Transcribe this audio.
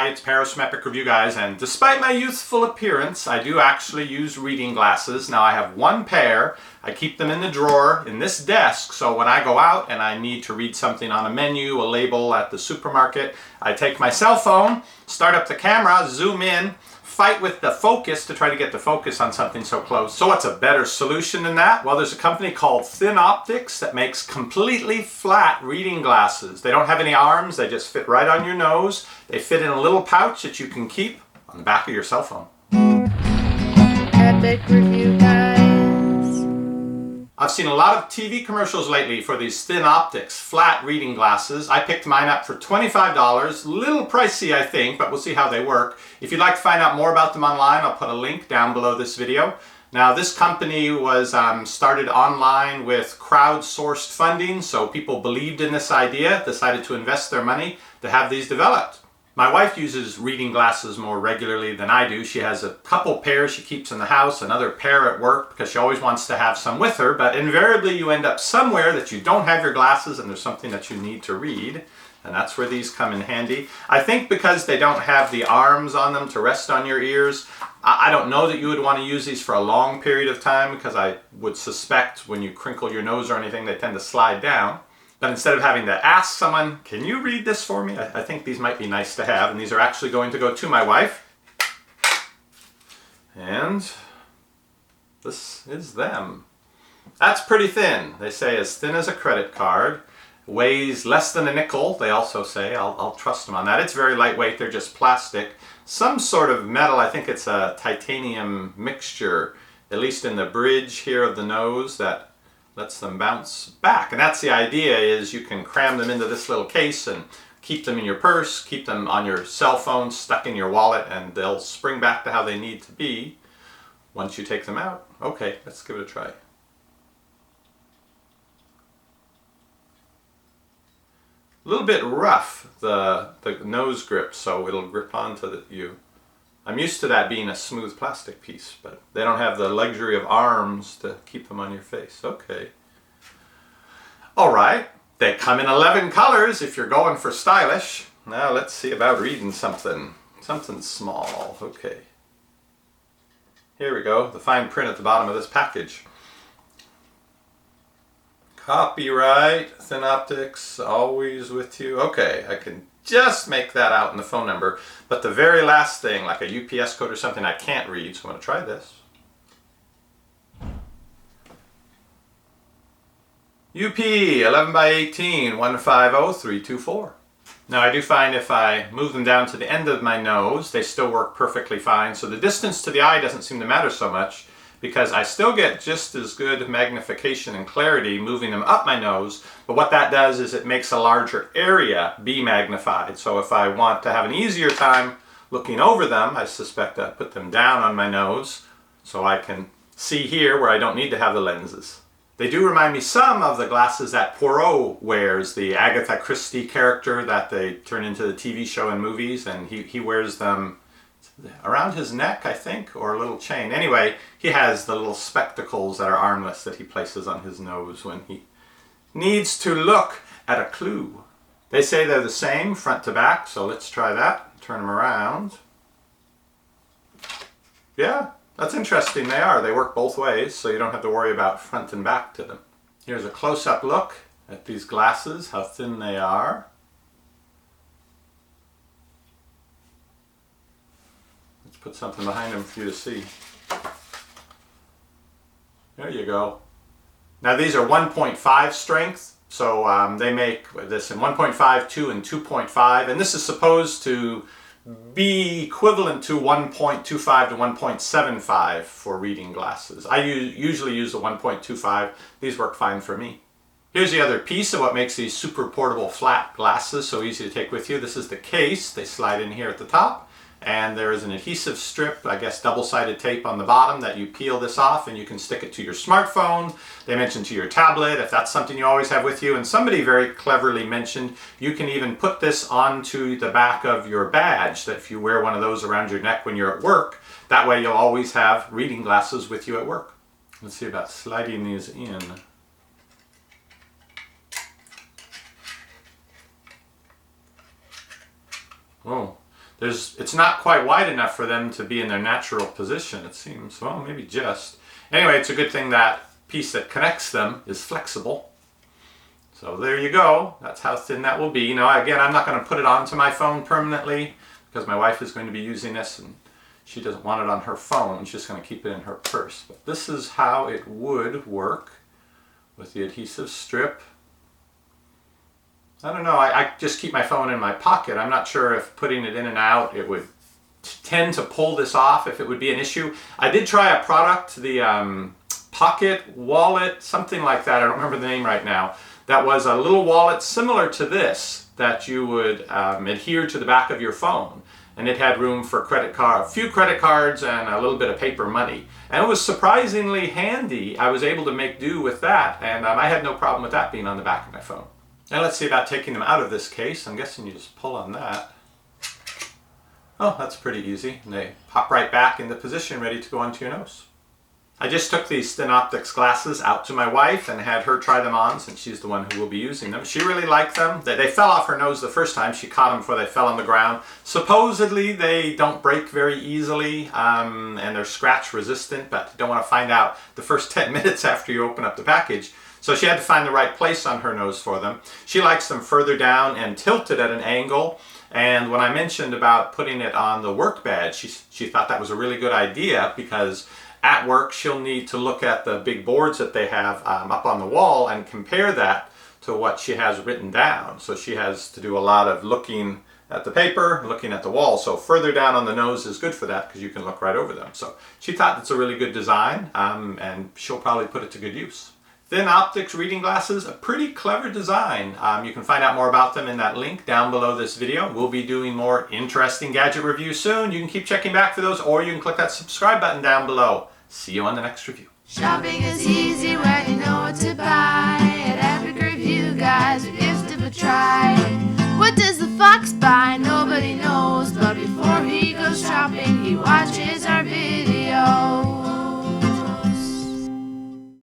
Hi, it's Paris from EpicReviewGuys, and despite my youthful appearance, I do actually use reading glasses. Now I have one pair. I keep them in the drawer in this desk, so when I go out and I need to read something on a menu, a label at the supermarket, I take my cell phone, start up the camera, zoom in, fight with the focus to try to get the focus on something so close. So what's a better solution than that? Well, there's a company called ThinOPTICS that makes completely flat reading glasses. They don't have any arms, they just fit right on your nose. They fit in a little pouch that you can keep on the back of your cell phone. Epic Review Guys. I've seen a lot of TV commercials lately for these ThinOPTICS flat reading glasses. I picked mine up for $25, a little pricey I think, but we'll see how they work. If you'd like to find out more about them online, I'll put a link down below this video. Now this company was started online with crowdsourced funding, so people believed in this idea, decided to invest their money to have these developed. My wife uses reading glasses more regularly than I do. She has a couple pairs she keeps in the house, another pair at work because she always wants to have some with her, but invariably you end up somewhere that you don't have your glasses and there's something that you need to read, and that's where these come in handy. I think because they don't have the arms on them to rest on your ears, I don't know that you would want to use these for a long period of time because I would suspect when you crinkle your nose or anything they tend to slide down. But instead of having to ask someone, can you read this for me? I think these might be nice to have, and these are actually going to go to my wife. And this is them. That's pretty thin. They say as thin as a credit card. Weighs less than a nickel, they also say. I'll trust them on that. It's very lightweight, they're just plastic. Some sort of metal, I think it's a titanium mixture, at least in the bridge here of the nose, that lets them bounce back. And that's the idea, is you can cram them into this little case and keep them in your purse, keep them on your cell phone, stuck in your wallet, and they'll spring back to how they need to be once you take them out. Okay, let's give it a try. A little bit rough, the nose grip, so it'll grip onto you. I'm used to that being a smooth plastic piece, but they don't have the luxury of arms to keep them on your face. Okay. Alright, they come in 11 colors if you're going for stylish. Now let's see about reading something. Something small. Okay. Here we go, the fine print at the bottom of this package. Copyright, ThinOPTICS, always with you. Okay, I can just make that out in the phone number, but the very last thing, like a UPS code or something, I can't read, so I'm going to try this. UP 11 by 18 150324. Now I do find if I move them down to the end of my nose, they still work perfectly fine, so the distance to the eye doesn't seem to matter so much, because I still get just as good magnification and clarity moving them up my nose, but what that does is it makes a larger area be magnified. So if I want to have an easier time looking over them, I suspect I put them down on my nose so I can see here where I don't need to have the lenses. They do remind me some of the glasses that Poirot wears, the Agatha Christie character that they turn into the TV show and movies, and he wears them around his neck, I think, or a little chain. Anyway, he has the little spectacles that are armless that he places on his nose when he needs to look at a clue. They say they're the same front to back, so let's try that. Turn them around. Yeah, that's interesting. They are. They work both ways, so you don't have to worry about front and back to them. Here's a close-up look at these glasses, how thin they are. Put something behind them for you to see. There you go. Now these are 1.5 strength, so they make this in 1.5, 2, and 2.5, and this is supposed to be equivalent to 1.25 to 1.75 for reading glasses. I usually use the 1.25. These work fine for me. Here's the other piece of what makes these super portable flat glasses so easy to take with you. This is the case. They slide in here at the top. And there is an adhesive strip, I guess double-sided tape on the bottom that you peel this off and you can stick it to your smartphone. They mentioned to your tablet if that's something you always have with you. And somebody very cleverly mentioned you can even put this onto the back of your badge, that if you wear one of those around your neck when you're at work, that way you'll always have reading glasses with you at work. Let's see about sliding these in. Oh. it's not quite wide enough for them to be in their natural position, it seems. Well, maybe just. Anyway, it's a good thing that piece that connects them is flexible. So there you go. That's how thin that will be. Now, again, I'm not going to put it onto my phone permanently because my wife is going to be using this and she doesn't want it on her phone. She's just going to keep it in her purse. But this is how it would work with the adhesive strip. I don't know. I just keep my phone in my pocket. I'm not sure if putting it in and out, it would tend to pull this off, if it would be an issue. I did try a product, the Pocket Wallet, something like that. I don't remember the name right now. That was a little wallet similar to this that you would adhere to the back of your phone. And it had room for a few credit cards and a little bit of paper money. And it was surprisingly handy. I was able to make do with that, and I had no problem with that being on the back of my phone. Now let's see about taking them out of this case. I'm guessing you just pull on that. Oh, that's pretty easy. And they pop right back into position, ready to go onto your nose. I just took these ThinOPTICS glasses out to my wife and had her try them on since she's the one who will be using them. She really liked them. They fell off her nose the first time. She caught them before they fell on the ground. Supposedly they don't break very easily and they're scratch resistant, but you don't want to find out the first 10 minutes after you open up the package. So she had to find the right place on her nose for them. She likes them further down and tilted at an angle. And when I mentioned about putting it on the work badge, she thought that was a really good idea because at work she'll need to look at the big boards that they have up on the wall and compare that to what she has written down. So she has to do a lot of looking at the paper, looking at the wall. So further down on the nose is good for that because you can look right over them. So she thought it's a really good design and she'll probably put it to good use. ThinOPTICS reading glasses, a pretty clever design. You can find out more about them in that link down below this video. We'll be doing more interesting gadget reviews soon. You can keep checking back for those, or you can click that subscribe button down below. See you on the next review. Shopping is easy when you know what to buy. At EpicReviewGuys, we give it a try. What does the fox buy? Nobody knows, but before he goes shopping, he watches our videos.